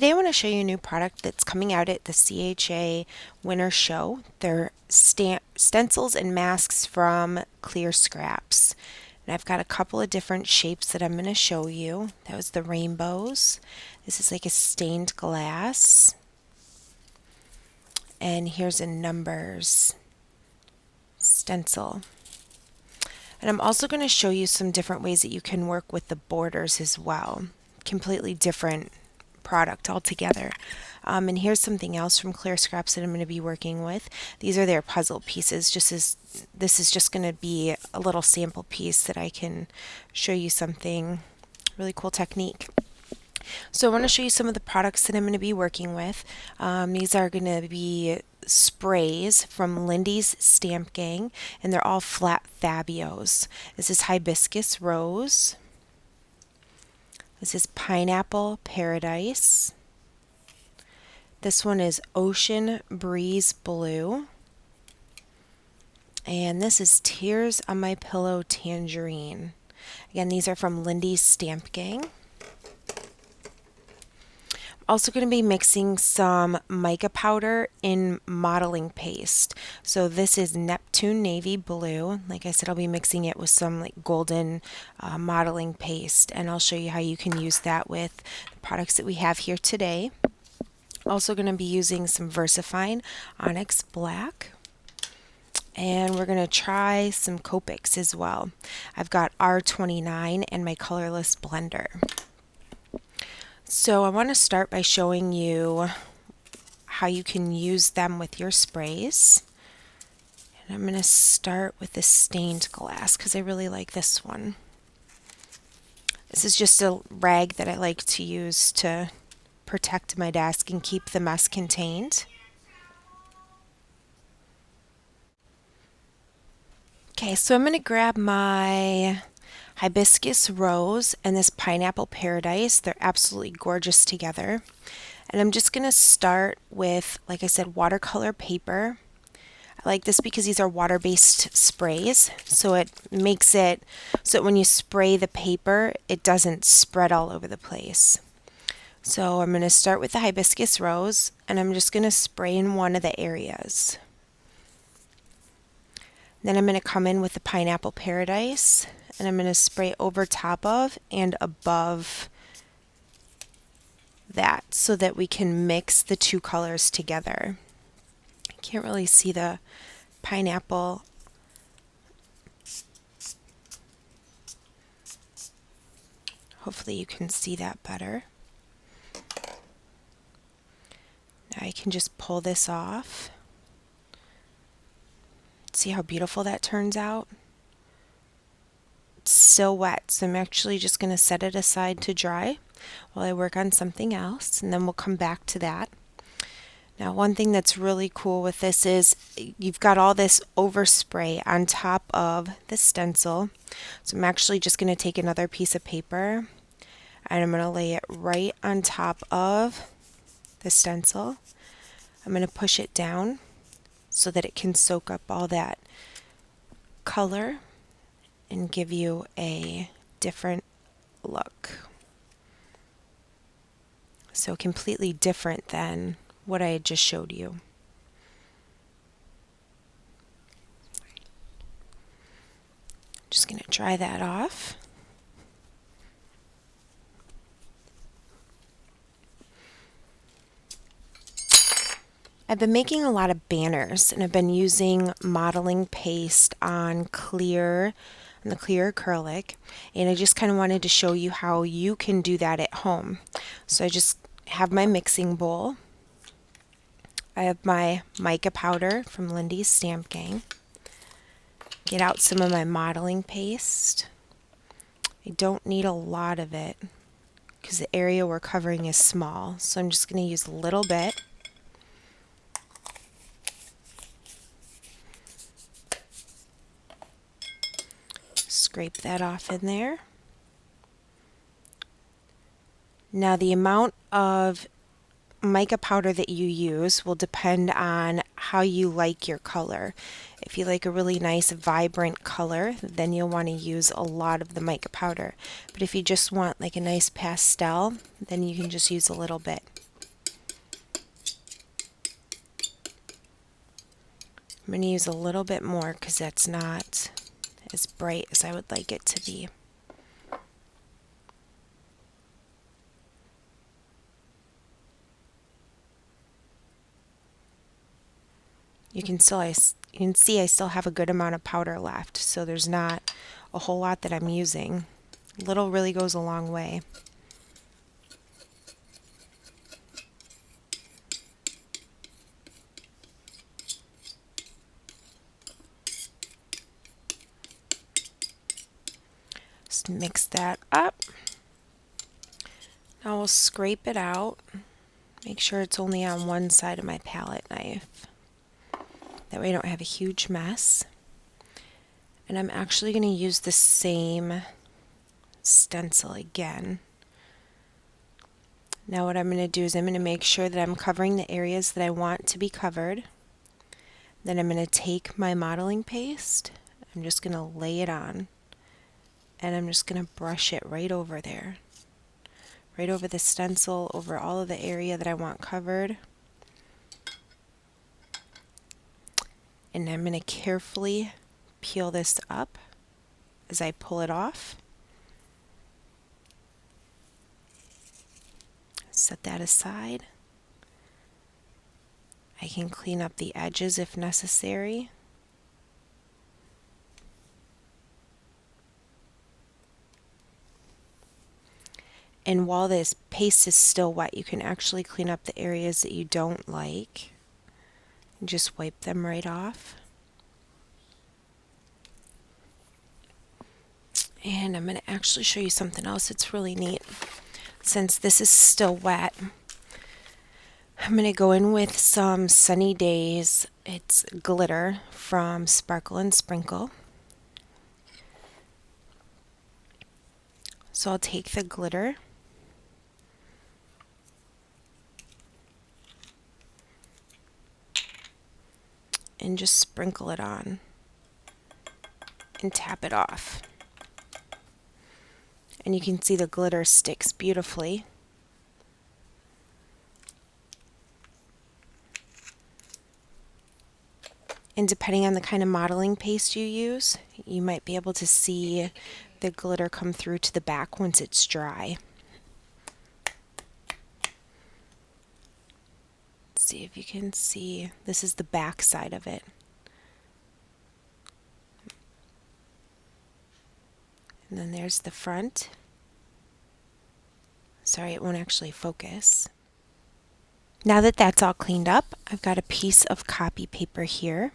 today I want to show you a new product that's coming out at the CHA Winter Show. They're stencils and masks from clear scraps. And I've got a couple of different shapes that I'm going to show you. That was the rainbows. This is like a stained glass. And here's a numbers stencil. And I'm also going to show you some different ways that you can work with the borders as well. Completely different product altogether. And here's something else from Clear Scraps that I'm going to be working with. These are their puzzle pieces. This is just going to be a little sample piece that I can show you something really cool technique. So I want to show you some of the products that I'm going to be working with. These are going to be sprays from Lindy's Stamp Gang, and they're all flat Fabios. This is Hibiscus Rose. This is Pineapple Paradise. This one is Ocean Breeze Blue. And this is Tears on My Pillow Tangerine. Again, these are from Lindy's Stamp Gang. Also going to be mixing some mica powder in modeling paste. So this is Neptune Navy Blue. Like I said, I'll be mixing it with some like golden modeling paste, and I'll show you how you can use that with the products that we have here today. Also going to be using some VersaFine Onyx Black. And we're going to try some Copics as well. I've got R29 and my colorless blender. So I want to start by showing you how you can use them with your sprays. And I'm going to start with the stained glass because I really like this one. This is just a rag that I like to use to protect my desk and keep the mess contained. Okay, so I'm going to grab my Hibiscus Rose and this Pineapple Paradise. They're absolutely gorgeous together. And I'm just going to start with, like I said, watercolor paper. I like this because these are water-based sprays, so it makes it so that when you spray the paper, it doesn't spread all over the place. So I'm going to start with the Hibiscus Rose, and I'm just going to spray in one of the areas. Then I'm going to come in with the Pineapple Paradise, and I'm going to spray over top of and above that so that we can mix the two colors together. I can't really see the pineapple. Hopefully you can see that better. Now I can just pull this off. See how beautiful that turns out? It's still wet, so I'm actually just going to set it aside to dry while I work on something else, and then we'll come back to that. Now, one thing that's really cool with this is you've got all this overspray on top of the stencil. So I'm actually just going to take another piece of paper and I'm going to lay it right on top of the stencil. I'm going to push it down so that it can soak up all that color and give you a different look. So completely different than what I had just showed you. Just going to dry that off. I've been making a lot of banners, and I've been using modeling paste on the clear acrylic, and I just kind of wanted to show you how you can do that at home. So I just have my mixing bowl. I have my mica powder from Lindy's Stamp Gang. Get out some of my modeling paste. I don't need a lot of it because the area we're covering is small, so I'm just going to use a little bit. Scrape that off in there. Now the amount of mica powder that you use will depend on how you like your color. If you like a really nice vibrant color, then you'll want to use a lot of the mica powder. But if you just want like a nice pastel, then you can just use a little bit. I'm going to use a little bit more because that's not as bright as I would like it to be. You can see I still have a good amount of powder left, so there's not a whole lot that I'm using. Little really goes a long way. Just mix that up. Now we'll scrape it out. Make sure it's only on one side of my palette knife. That way I don't have a huge mess. And I'm actually going to use the same stencil again. Now what I'm going to do is I'm going to make sure that I'm covering the areas that I want to be covered. Then I'm going to take my modeling paste. I'm just going to lay it on. And I'm just going to brush it right over there. Right over the stencil, over all of the area that I want covered. And I'm going to carefully peel this up as I pull it off. Set that aside. I can clean up the edges if necessary. And while this paste is still wet, you can actually clean up the areas that you don't like. And just wipe them right off. And I'm going to actually show you something else that's really neat. Since this is still wet, I'm going to go in with some Sunny Days. It's glitter from Sparkle and Sprinkle. So I'll take the glitter and just sprinkle it on and tap it off. And you can see the glitter sticks beautifully. And depending on the kind of modeling paste you use, you might be able to see the glitter come through to the back once it's dry. Let's see if you can see. This is the back side of it. And then there's the front. Sorry, it won't actually focus. Now that that's all cleaned up, I've got a piece of copy paper here.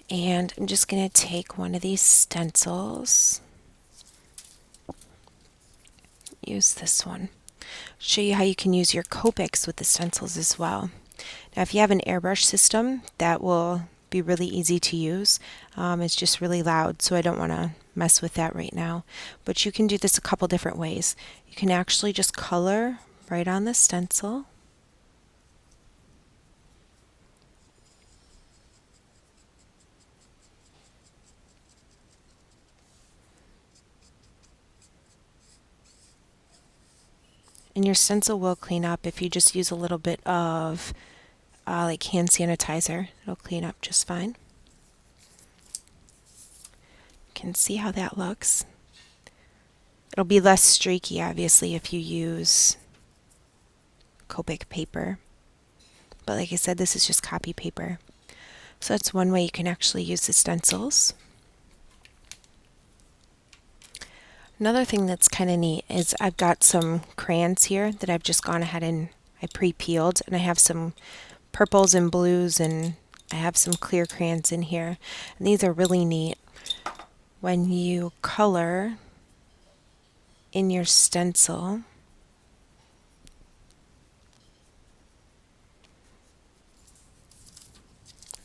And I'm just going to take one of these stencils. Use this one. Show you how you can use your Copics with the stencils as well. Now if you have an airbrush system, that will be really easy to use. It's just really loud, so I don't want to mess with that right now. But you can do this a couple different ways. You can actually just color right on the stencil. And your stencil will clean up if you just use a little bit of like hand sanitizer. It'll clean up just fine. You can see how that looks. It'll be less streaky, obviously, if you use Copic paper. But like I said, this is just copy paper. So that's one way you can actually use the stencils. Another thing that's kind of neat is I've got some crayons here that I've just gone ahead and I pre-peeled, and I have some purples and blues, and I have some clear crayons in here. And these are really neat. When you color in your stencil,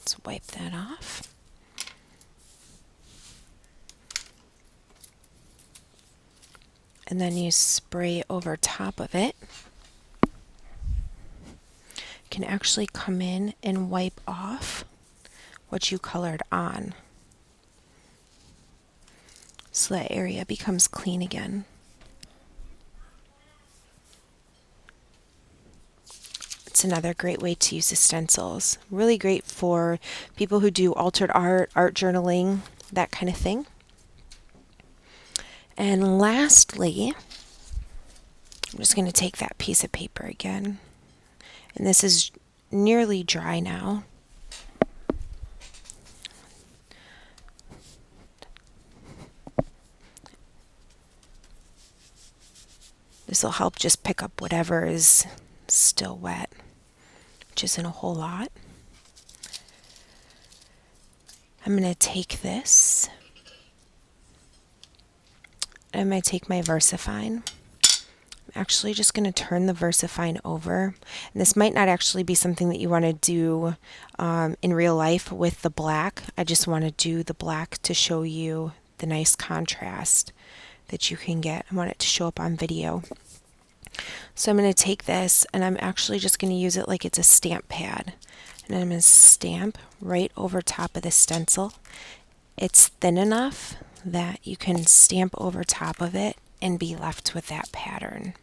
let's wipe that off. And then you spray over top of it. You can actually come in and wipe off what you colored on, so that area becomes clean again. That's another great way to use the stencils. Really great for people who do altered art, art journaling, that kind of thing. And lastly, I'm just going to take that piece of paper again. And this is nearly dry now. This will help just pick up whatever is still wet, which isn't a whole lot. I'm going to take this. I'm going to take my VersaFine. I'm actually just going to turn the VersaFine over. And this might not actually be something that you want to do in real life with the black. I just want to do the black to show you the nice contrast that you can get. I want it to show up on video. So I'm going to take this and I'm actually just going to use it like it's a stamp pad. And I'm going to stamp right over top of the stencil. It's thin enough that you can stamp over top of it and be left with that pattern.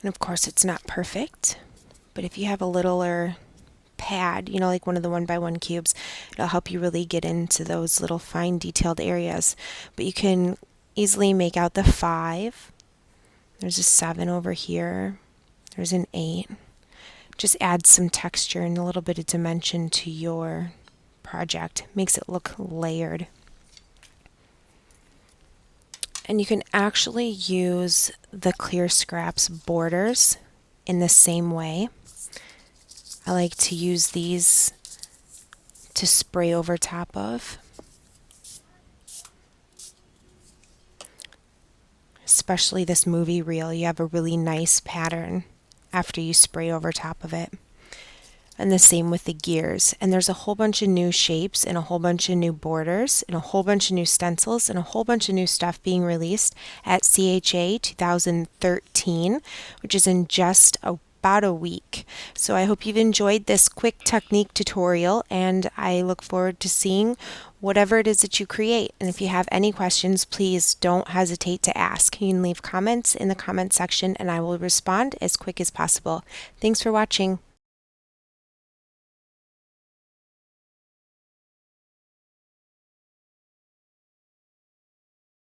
And of course it's not perfect, but if you have a littler pad, you know, like one of the 1x1 cubes, it'll help you really get into those little fine detailed areas. But you can easily make out the 5. There's a 7 over here. There's an 8. Just add some texture and a little bit of dimension to your project. Makes it look layered. And you can actually use the clear scraps borders in the same way. I like to use these to spray over top of. Especially this movie reel, you have a really nice pattern after you spray over top of it. And the same with the gears. And there's a whole bunch of new shapes and a whole bunch of new borders and a whole bunch of new stencils and a whole bunch of new stuff being released at CHA 2013, which is in just about a week. So I hope you've enjoyed this quick technique tutorial, and I look forward to seeing whatever it is that you create. And if you have any questions, please don't hesitate to ask. You can leave comments in the comment section and I will respond as quick as possible. Thanks for watching.